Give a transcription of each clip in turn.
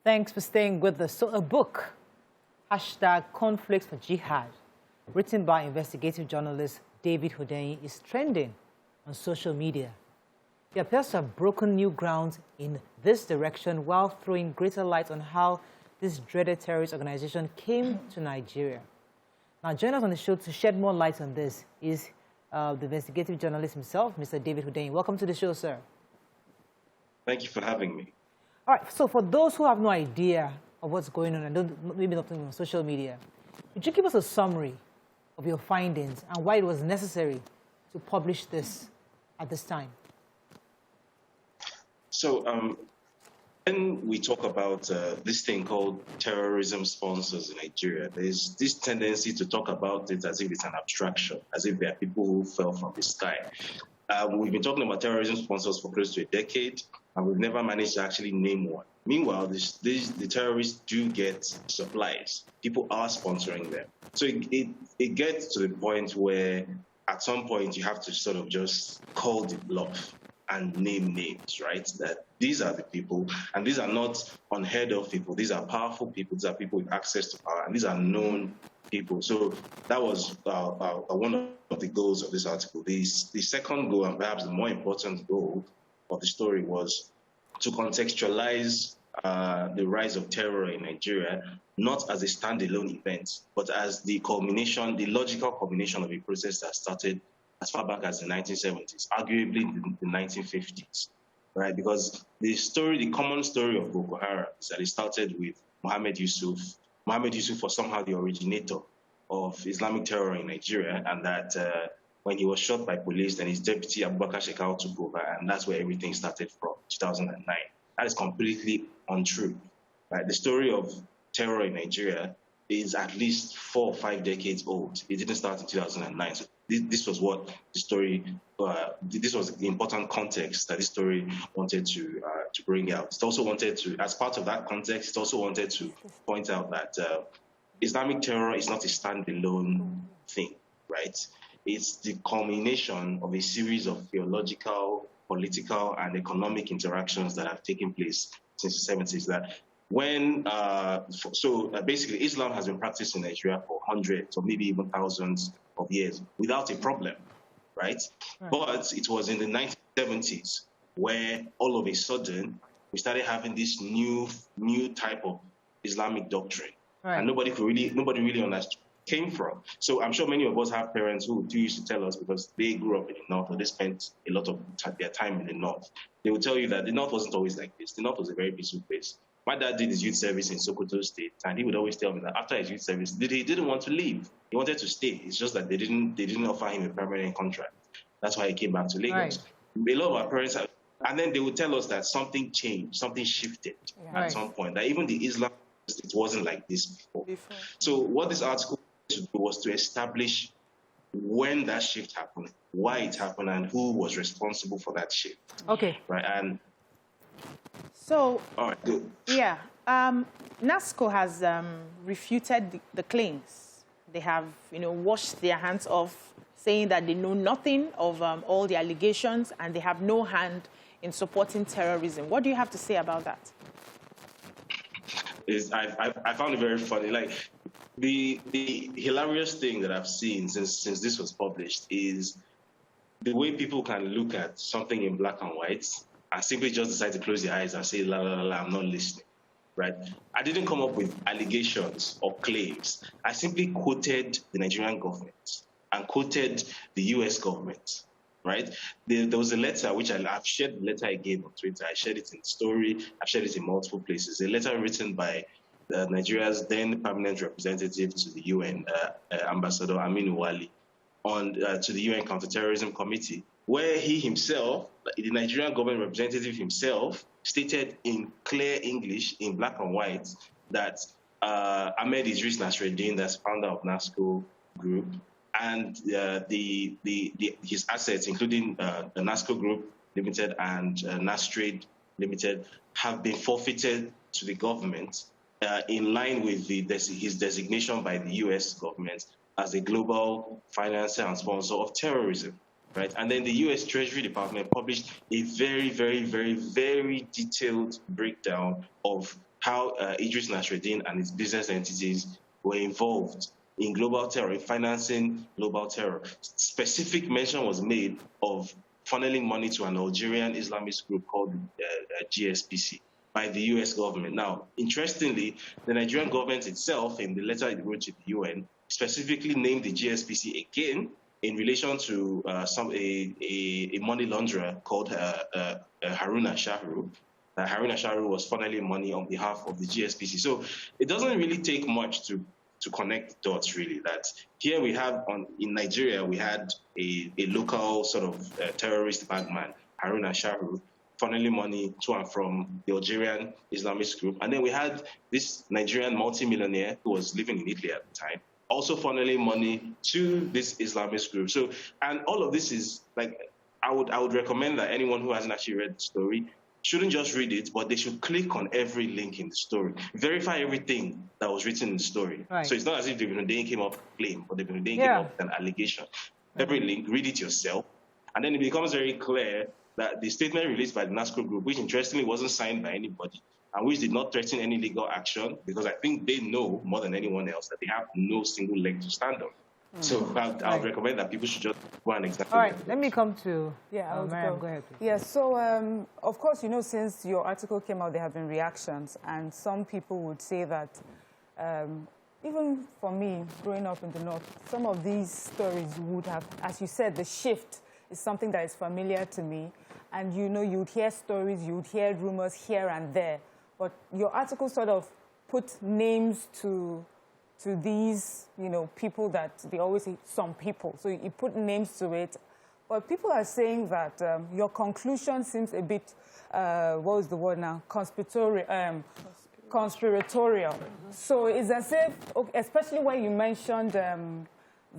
Thanks for staying with us. So a book, #Conflicts for Jihad, written by investigative journalist David Hundeyin, is trending on social media. He appears to have broken new ground in this direction while throwing greater light on how this dreaded terrorist organization came to Nigeria. Now, join us on the show to shed more light on this is the investigative journalist himself, Mr. David Hundeyin. Welcome to the show, sir. Thank you for having me. All right, so for those who have no idea of what's going on and maybe not on social media, could you give us a summary of your findings and why it was necessary to publish this at this time? So when we talk about this thing called terrorism sponsors in Nigeria, there's this tendency to talk about it as if it's an abstraction, as if there are people who fell from the sky. We've been talking about terrorism sponsors for close to a decade, and we've never managed to actually name one. Meanwhile, the terrorists do get supplies. People are sponsoring them. So it gets to the point where at some point you have to sort of just call the bluff and name names, right? That these are the people, and these are not unheard of people. These are powerful people. These are people with access to power, and these are known people. So that was one of the goals of this article. The second goal, and perhaps the more important goal of the story, was to contextualize the rise of terror in Nigeria, not as a standalone event, but as the culmination, the logical culmination of a process that started as far back as the 1970s, arguably the 1950s, right? Because the common story of Boko Haram is that it started with Mohammed Yusuf. Mohammed Yusuf was somehow the originator of Islamic terror in Nigeria, and that when he was shot by police, then his deputy Abubakar Shekau took over, and that's where everything started from, 2009. That is completely untrue, right? The story of terror in Nigeria is at least 4 or 5 decades old. It didn't start in 2009. So this was what the story, this was the important context that this story wanted to bring out. It also wanted to, as part of that context, it also wanted to point out that Islamic terror is not a standalone thing, right? It's the culmination of a series of theological, political, and economic interactions that have taken place since the 70s. That when basically Islam has been practiced in Nigeria for hundreds or maybe even thousands of years without a problem, right? But it was in the 1970s where all of a sudden we started having this new type of Islamic doctrine, and nobody really understood where it came from. So I'm sure many of us have parents who do used to tell us, because they grew up in the North or they spent a lot of their time in the North. They will tell you that the North wasn't always like this. The North was a very peaceful place. My dad did his youth service in Sokoto State, and he would always tell me that after his youth service, he didn't want to leave. He wanted to stay. It's just that they didn't offer him a permanent contract. That's why he came back to Lagos. A lot of our parents and then they would tell us that something changed, something shifted at some point. That even the Islam, it wasn't like this before. So what this article was to establish when that shift happened, why it happened, and who was responsible for that shift. Okay. Right. And so, all right, good. Yeah, NASCO has refuted the claims. They have, washed their hands off, saying that they know nothing of all the allegations and they have no hand in supporting terrorism. What do you have to say about that? I found it very funny. Like the hilarious thing that I've seen since this was published is the way people can look at something in black and white and simply just decide to close their eyes and say, la, la, la, I'm not listening, right? I didn't come up with allegations or claims. I simply quoted the Nigerian government and quoted the US government, right? There was a letter, which I've shared the letter again on Twitter. I shared it in the story. I've shared it in multiple places. A letter written by Nigeria's then permanent representative to the UN, Ambassador Aminu Wali, to the UN Counterterrorism Committee, where he himself, the Nigerian government representative himself, stated in clear English, in black and white, that Ahmed Idris Nasreddin, that's founder of NASCO Group, and his assets, including the NASCO Group Limited and NASTRADE Limited, have been forfeited to the government in line with his designation by the US government as a global financer and sponsor of terrorism. Right? And then the US Treasury Department published a very, very, very, very detailed breakdown of how Idris Nasreddin and his business entities were involved in global terror, in financing global terror. Specific mention was made of funneling money to an Algerian Islamist group called GSPC by the US government. Now, interestingly, the Nigerian government itself, in the letter it wrote to the UN, specifically named the GSPC again in relation to a money launderer called Haruna Shahru. Haruna Shahru was funneling money on behalf of the GSPC. So it doesn't really take much to connect the dots, really. That here we have, in Nigeria, we had a local sort of terrorist bagman, Haruna Shahru, funneling money to and from the Algerian Islamist group. And then we had this Nigerian multimillionaire who was living in Italy at the time, also funneling money to this Islamist group. So, and all of this is like, I would recommend that anyone who hasn't actually read the story shouldn't just read it, but they should click on every link in the story. Verify everything that was written in the story. Right. So it's not as if David Hundeyin came up with a claim, but David Hundeyin came up with an allegation. Every link, read it yourself. And then it becomes very clear that the statement released by the NASCO group, which interestingly wasn't signed by anybody, and which did not threaten any legal action, because I think they know more than anyone else that they have no single leg to stand on. So I would recommend that people should just go and examine. All right, let me come to Mariam. Go ahead, please. Yeah, so of course, you know, since your article came out, there have been reactions, and some people would say that, even for me, growing up in the North, some of these stories would have, as you said, the shift is something that is familiar to me. And, you know, you'd hear stories, you'd hear rumors here and there. But your article sort of put names to these, you know, people that they always say some people. So you put names to it. But people are saying that your conclusion seems a bit, what was the word now? Conspiratorial. So it's as if, especially when you mentioned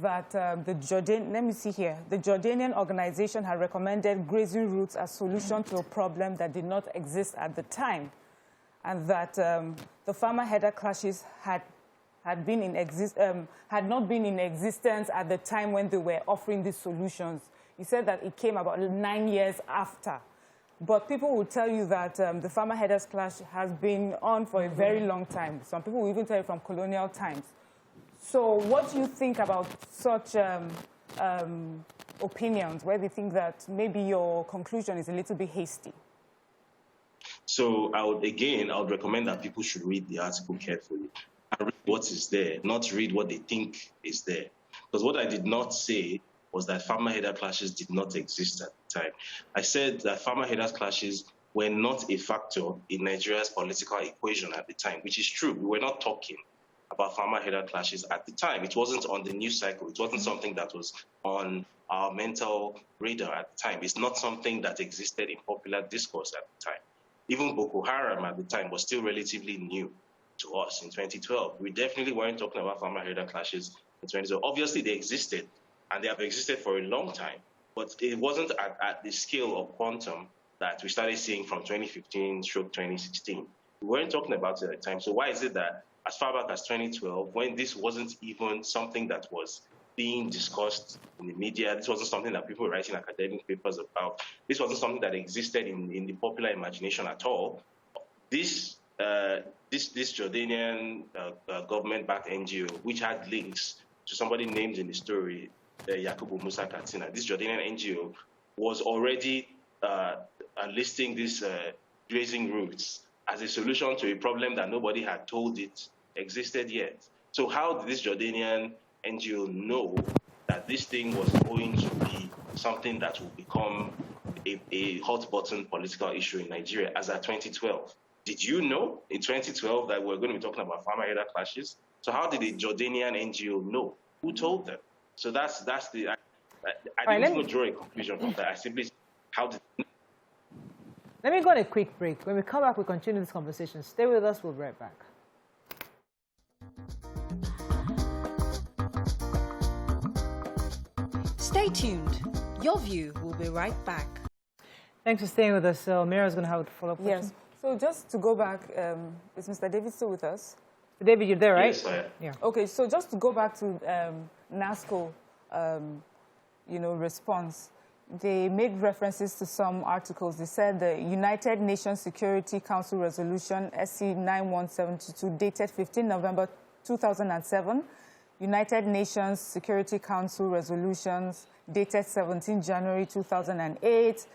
that the Jordanian organization had recommended grazing routes as solution to a problem that did not exist at the time, and that the farmer-header clashes had not been in existence at the time when they were offering these solutions. You said that it came about 9 years after. But people will tell you that the farmer-headers clash has been on for a very long time. Some people will even tell you from colonial times. So what do you think about such opinions, where they think that maybe your conclusion is a little bit hasty? So I would recommend that people should read the article carefully and read what is there, not read what they think is there. Because what I did not say was that farmer-header clashes did not exist at the time. I said that farmer-header clashes were not a factor in Nigeria's political equation at the time, which is true. We were not talking about farmer-header clashes at the time. It wasn't on the news cycle. It wasn't something that was on our mental radar at the time. It's not something that existed in popular discourse at the time. Even Boko Haram at the time was still relatively new to us in 2012. We definitely weren't talking about farmer-header clashes in 2012. Obviously, they existed, and they have existed for a long time, but it wasn't at the scale of quantum that we started seeing from 2015/2016. We weren't talking about it at the time. So why is it that as far back as 2012, when this wasn't even something that was being discussed in the media, this wasn't something that people were writing academic papers about, this wasn't something that existed in the popular imagination at all, this Jordanian government-backed NGO, which had links to somebody named in the story, Yakubu Musa Katsina, this Jordanian NGO was already listing these grazing routes as a solution to a problem that nobody had told it existed yet. So how did this Jordanian NGO know that this thing was going to be something that will become a hot button political issue in Nigeria as at 2012? Did you know in 2012 that we're going to be talking about farmer-header clashes? So how did the Jordanian NGO know? Who told them? So that's the. I didn't even draw a conclusion from that. I simply, how did. Let me go on a quick break. When we come back, we'll continue this conversation. Stay with us. We'll be right back. Stay tuned. Your View will be right back. Thanks for staying with us. So Mira's going to have a follow-up question. Yes. So just to go back, is Mr. David still with us? David, you're there, right? Yes, I am. Yeah. Okay, so just to go back to NASCO, response. they made references to some articles. They said the United Nations Security Council Resolution SC 9172 dated 15 November 2007, United Nations Security Council resolutions dated 17 January 2008,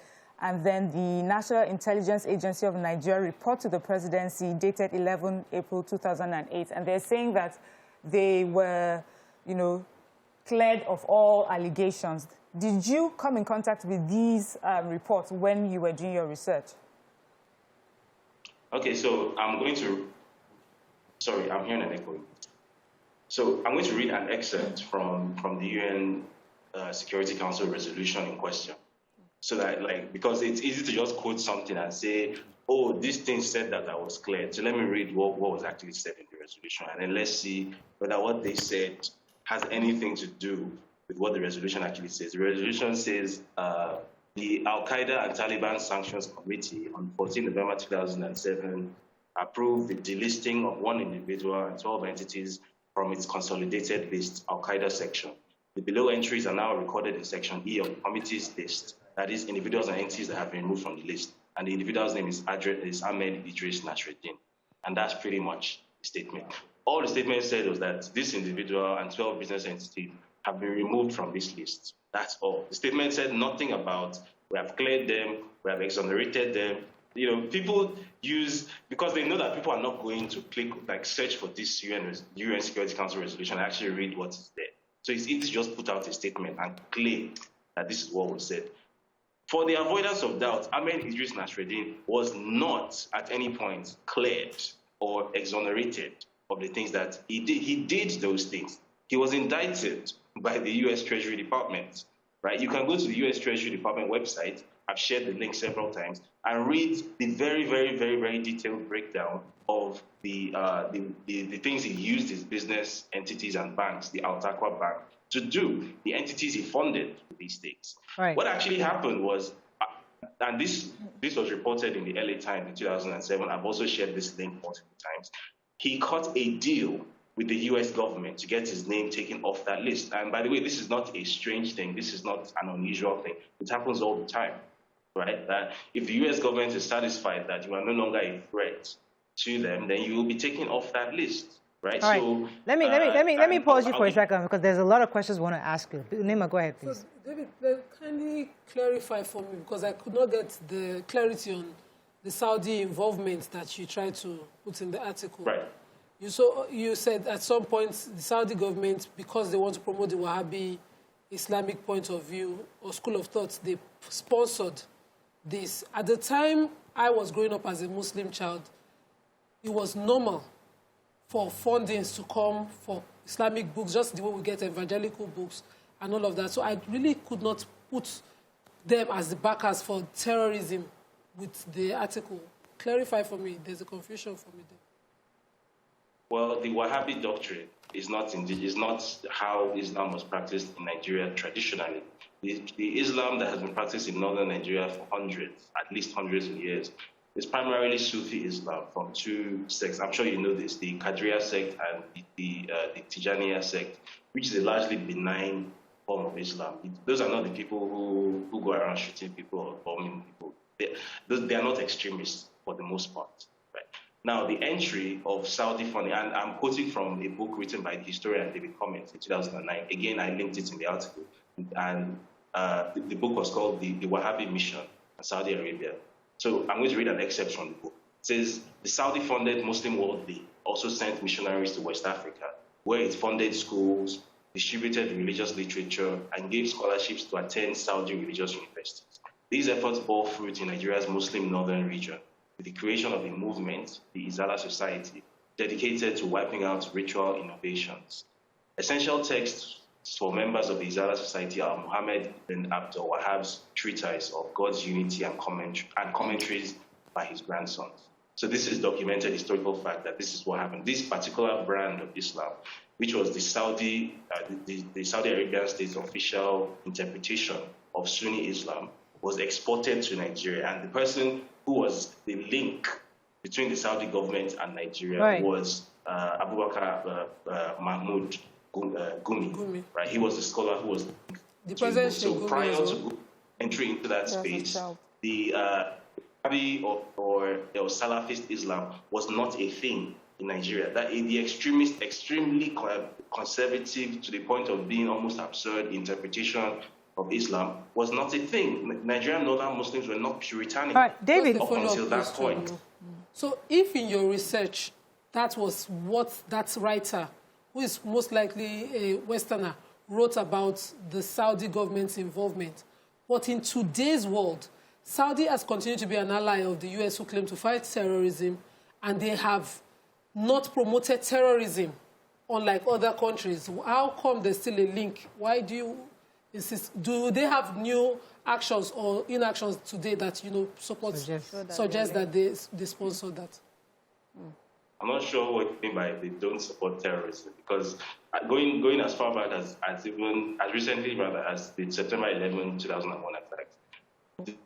and then the National Intelligence Agency of Nigeria report to the presidency dated 11 April 2008. And they're saying that they were, cleared of all allegations. Did you come in contact with these reports when you were doing your research? Okay, so I'm going to, sorry, I'm hearing an echo. So I'm going to read an excerpt from the UN Security Council resolution in question. So that, because it's easy to just quote something and say, oh, this thing said that I was cleared. So let me read what was actually said in the resolution, and then let's see whether what they said has anything to do with what the resolution actually says. The resolution says the Al-Qaeda and Taliban Sanctions Committee on 14 November 2007 approved the delisting of one individual and 12 entities from its consolidated list, Al-Qaeda section. The below entries are now recorded in section E of the committee's list, that is, individuals and entities that have been removed from the list. And the individual's name is Ahmed Idris Nasreddin. And that's pretty much the statement. All the statement said was that this individual and 12 business entities have been removed from this list. That's all. The statement said nothing about we have cleared them, we have exonerated them. People use, because they know that people are not going to click, search for this UN Security Council resolution and actually read what is there. So it's easy to just put out a statement and claim that this is what was said. For the avoidance of doubt, Ahmed Idris Nasreddin was not at any point cleared or exonerated of the things that he did. He did those things. He was indicted by the U.S. Treasury Department, right? You can go to the U.S. Treasury Department website. I've shared the link several times, and read the very, very, very, very detailed breakdown of the things he used his business entities and banks, the Al-Taqwa Bank, to do, the entities he funded these things. Right. What actually happened was, and this was reported in the LA Times in 2007, I've also shared this link multiple times, he cut a deal with the U.S. government to get his name taken off that list. And by the way, this is not a strange thing. This is not an unusual thing. It happens all the time, right? That if the U.S. government is satisfied that you are no longer a threat to them, then you will be taken off that list, right? All right. So let me pause you for a second, because there's a lot of questions I want to ask you. Nima, go ahead, please. So, David, kindly clarify for me, because I could not get the clarity on the Saudi involvement that you tried to put in the article. Right. You said at some point the Saudi government, because they want to promote the Wahhabi Islamic point of view or school of thought, they sponsored this. At the time I was growing up as a Muslim child, it was normal for fundings to come for Islamic books, just the way we get evangelical books and all of that. So I really could not put them as the backers for terrorism with the article. Clarify for me. There's a confusion for me there. Well, the Wahhabi doctrine is not how Islam was practiced in Nigeria traditionally. The Islam that has been practiced in northern Nigeria for at least hundreds of years, is primarily Sufi Islam from two sects. I'm sure you know this, the Qadriya sect and the Tijaniya sect, which is a largely benign form of Islam. Those are not the people who go around shooting people or bombing people. They are not extremists for the most part. Right? Now, the entry of Saudi funding, and I'm quoting from a book written by the historian David Cummins in 2009. Again, I linked it in the article. And the book was called The Wahhabi Mission in Saudi Arabia. So I'm going to read an excerpt from the book. It says, the Saudi-funded Muslim World League also sent missionaries to West Africa, where it funded schools, distributed religious literature, and gave scholarships to attend Saudi religious universities. These efforts bore fruit in Nigeria's Muslim northern region, with the creation of a movement, the Izala Society, dedicated to wiping out ritual innovations. Essential texts for members of the Izala Society are Muhammad bin Abdul Wahhab's treatise of God's unity and commentaries by his grandsons. So this is documented historical fact that this is what happened. This particular brand of Islam, which was the Saudi Arabian state's official interpretation of Sunni Islam, was exported to Nigeria. And the person who was the link between the Saudi government and Nigeria was Abubakar Mahmoud Gumi, right? He was the scholar who was the president. So prior to entry into that space, the Wahhabi or Salafist Islam was not a thing in Nigeria. That the extremely conservative to the point of being almost absurd interpretation of Islam was not a thing. Nigerian northern Muslims were not puritanic. All right, David. Up until that point. So if in your research, that was what that writer, who is most likely a Westerner, wrote about the Saudi government's involvement, but in today's world, Saudi has continued to be an ally of the U.S. who claim to fight terrorism, and they have not promoted terrorism, unlike other countries. How come there's still a link? Why do you insist? Do they have new actions or inactions today that, you know, suggest that they sponsor that? I'm not sure what you mean by they don't support terrorism, because going as far back as recently rather as the September 11, 2001 attack,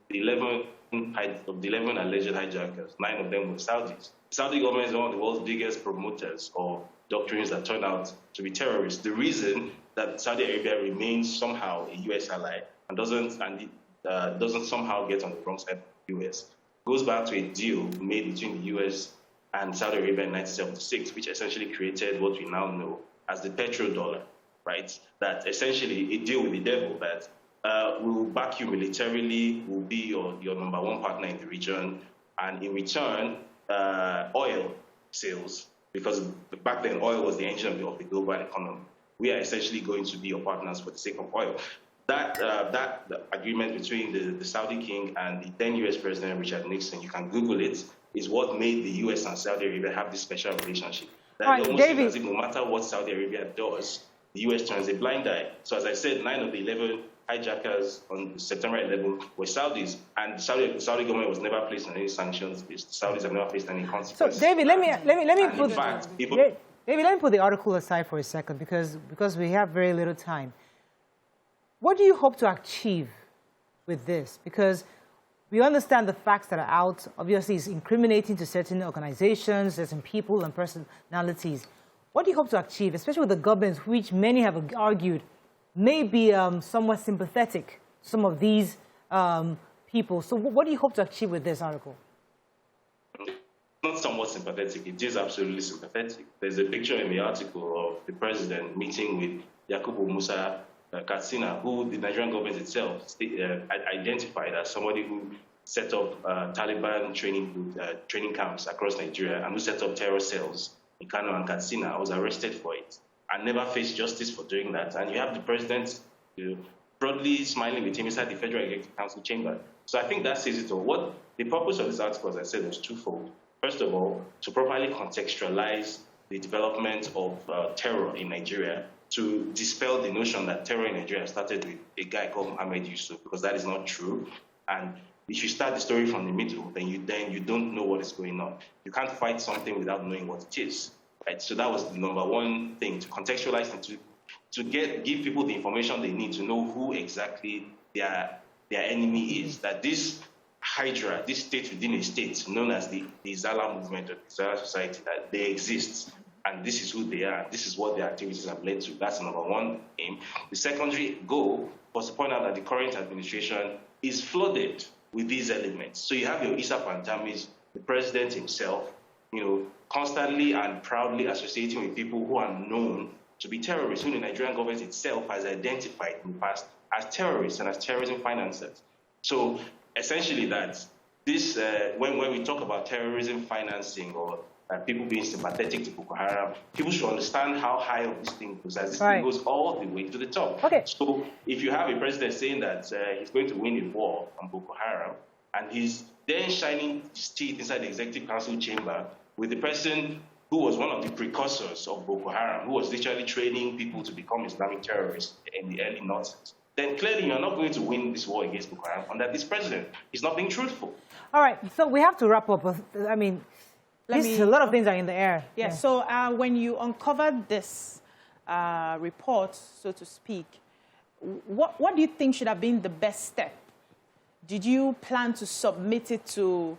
the 11 alleged hijackers, 9 of them were Saudis. The Saudi government is one of the world's biggest promoters of doctrines that turn out to be terrorists. The reason that Saudi Arabia remains somehow a U.S. ally and doesn't somehow get on the wrong side of the U.S. goes back to a deal made between the U.S. and Saudi Arabia in 1976, which essentially created what we now know as the petrodollar, right? That essentially a deal with the devil that we will back you militarily, will be your number one partner in the region, and in return, oil sales, because back then oil was the engine of the global economy. We are essentially going to be your partners for the sake of oil. That agreement between the Saudi king and the then U.S. President Richard Nixon, you can Google it, is what made the U.S. and Saudi Arabia have this special relationship. That almost seems as if no matter what Saudi Arabia does, the U.S. turns a blind eye. So as I said, 9 of the 11 hijackers on September 11 were Saudis, and the Saudi government was never placed on any sanctions. The Saudis have never faced any consequences. So, David, let me put the article aside for a second because we have very little time. What do you hope to achieve with this? Because we understand the facts that are out. Obviously, it's incriminating to certain organizations, certain people and personalities. What do you hope to achieve, especially with the governments, which many have argued may be somewhat sympathetic to some of these people? So what do you hope to achieve with this article? Not somewhat sympathetic, it is absolutely sympathetic. There's a picture in the article of the president meeting with Yakubu Musa Katsina, who the Nigerian government itself identified as somebody who set up Taliban training camps across Nigeria and who set up terror cells in Kano and Katsina. Was arrested for it and never faced justice for doing that. And you have the president broadly smiling with him inside the Federal Executive Council chamber. So I think that says it all. What the purpose of this article, as I said, was twofold. First of all, to properly contextualize the development of terror in Nigeria, to dispel the notion that terror in Nigeria started with a guy called Ahmed Yusuf, because that is not true. And if you start the story from the middle, then you don't know what is going on. You can't fight something without knowing what it is. Right? So that was the number one thing, to contextualize and to give people the information they need to know who exactly their enemy is. That this Hydra, this state within a state, known as the Zala movement or the Zala society, that they exist. And this is who they are. This is what their activities have led to. That's the number one aim. The secondary goal was to point out that the current administration is flooded with these elements. So you have your Issa Pantamis, the president himself, constantly and proudly associating with people who are known to be terrorists, who the Nigerian government itself has identified in the past as terrorists and as terrorism financiers. So essentially that this, when we talk about terrorism financing or people being sympathetic to Boko Haram, people should understand how high up this thing goes, as this thing goes all the way to the top. Okay. So if you have a president saying that he's going to win a war on Boko Haram, and he's then shining his teeth inside the Executive Council chamber with the person who was one of the precursors of Boko Haram, who was literally training people to become Islamic terrorists in the early noughts, then clearly you're not going to win this war against Boko Haram under this president. He's not being truthful. All right, so we have to wrap up. I mean, a lot of things are in the air. Yeah, so when you uncovered this report, so to speak, what do you think should have been the best step? Did you plan to submit it to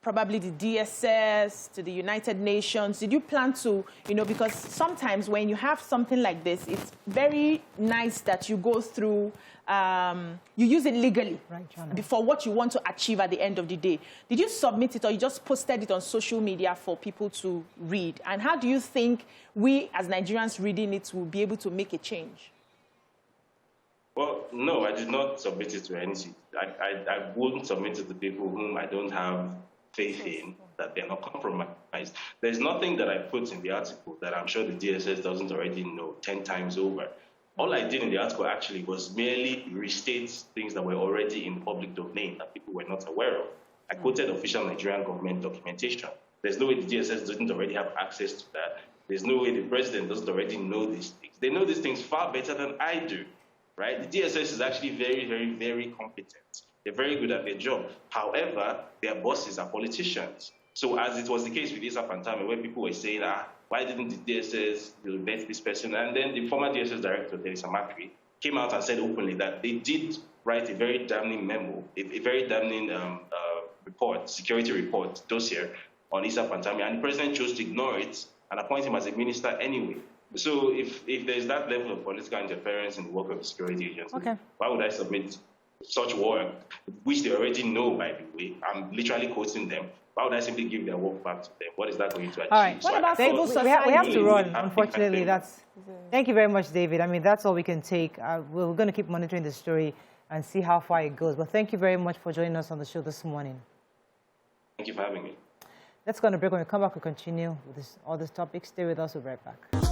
probably the DSS, to the United Nations? Did you plan to, because sometimes when you have something like this, it's very nice that you go through, you use it legally for what you want to achieve at the end of the day. Did you submit it or you just posted it on social media for people to read? And how do you think we as Nigerians reading it will be able to make a change? Well, no, I did not submit it to anything. I wouldn't submit it to people whom I don't have faith in, that they're not compromised. There's nothing that I put in the article that I'm sure the DSS doesn't already know 10 times over. All I did in the article actually was merely restate things that were already in public domain that people were not aware of. I quoted official Nigerian government documentation. There's no way the DSS doesn't already have access to that. There's no way the president doesn't already know these things. They know these things far better than I do, right? The DSS is actually very, very, very competent. They're very good at their job. However, their bosses are politicians. So as it was the case with Issa Pantami, where people were saying, why didn't the DSS vet this person? And then the former DSS director, Teresa Makri, came out and said openly that they did write a very damning memo, a very damning report, security report, dossier on Issa Pantami, and the president chose to ignore it and appoint him as a minister anyway. So if there's that level of political interference in the work of the security agency, why would I submit such work, which they already know, by the way? I'm literally quoting them. Why would I simply give their work back to them? What is that going to achieve? All right. What about civil society? We have to run, unfortunately. Thank you very much, David. I mean, that's all we can take. We're going to keep monitoring the story and see how far it goes. But thank you very much for joining us on the show this morning. Thank you for having me. Let's go on a break. When we come back, we'll continue with all these topics. Stay with us. We'll be right back.